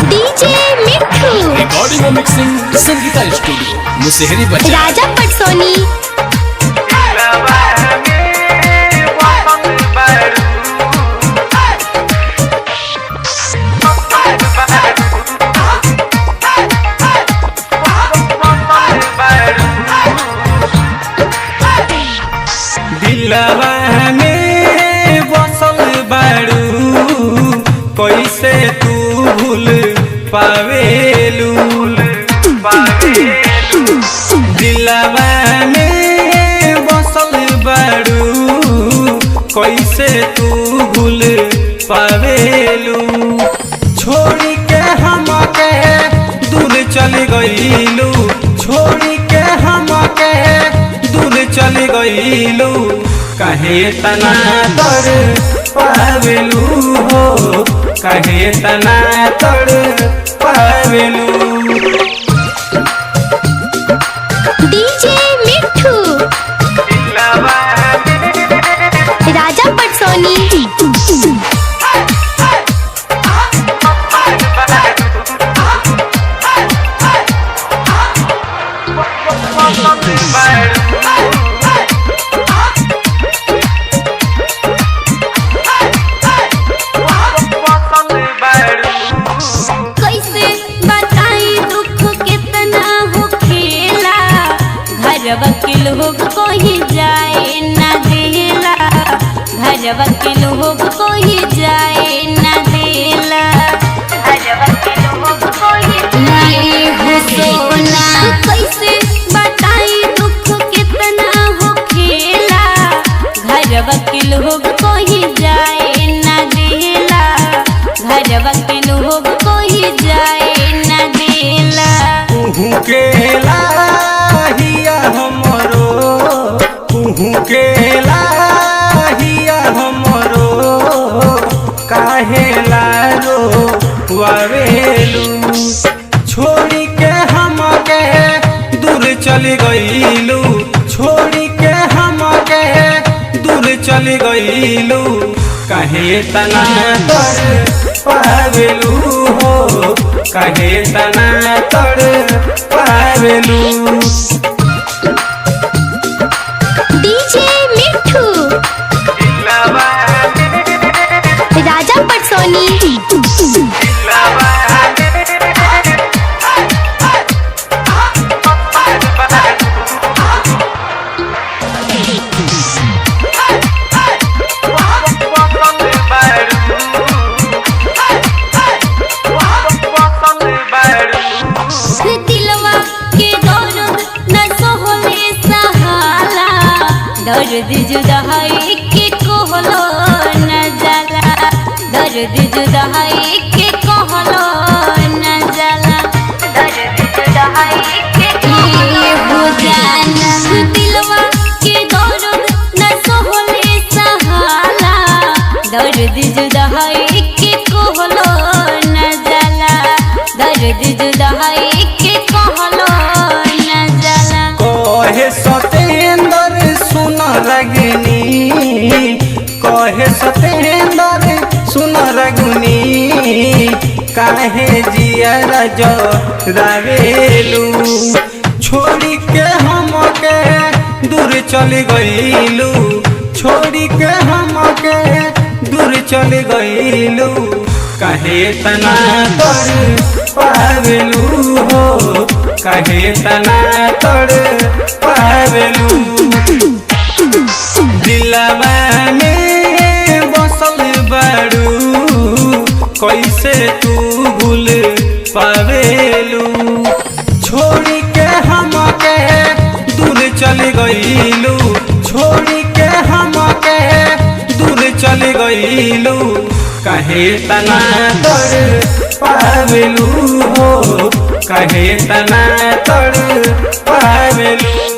DJ मिठू recording और mixing Sangeeta studio Musehri बच्चा राजा पटसोनी। दिलवा में बसल बारू कैसे तू भूल पावेलू दिलवा में बसल बारू कैसे तू भूल पावेलू छोड़ के हमके दूर चल गईलू छोड़ के हमके दूर चल गईलू कहे तना तर पावेलू हो कहे तना तर पावेलू। डीजे मिठू राजा पटसोनी। कैसे बताई दुख कितना हो खेला घर वकील हो कोई जाए ना देला घर वकील हो कोई जाए ना देला घर वकील हो कोई नहीं हो सोना कैसे बताई दुख कितना हो खेला घर वकील हो कोई जाए ना देला घर वकील हो कोई जाए ना देला के लाहिया हमरो के लाहिया हमरो काहे लारो वावेलू छोड़ के हमके दूर चल गईलू छोड़ के हमके दूर चल गईलू कहे तना तर पावेलू हो कहे तना तर पावेलू। डीजे मिठू राजा पटसोनी। दिलवा के दर्द न सोहले सहाला दर्द जुदाई के कहलो न जाला दर्द जुदाई के कहलो न जाला दर्द जुदाई के कहलो जाना दिलवा के दर्द न सोहले सहाला दर्द जुदाई के कहलो न जाला दर्द जुदाई के कहलो न जाला कहे सतेंद्र सुन रगनी कहे सतेंद्र सुन रगनी काहे जियर जो रावेलू छोड़ के हमके दूर चल गईलू छोड़ के हमके दूर चल गईलू कहे तना तर पावेलू हो कहे तना तर पावेलू दिलवा में बसल बारू कैसे तू भूल पावेलू छोड़ के हमके दूर चल गईलू छोड़ के हमके दूर चल गईलू कहे तना तर पावेलू हो कहे तना तर पावेलू।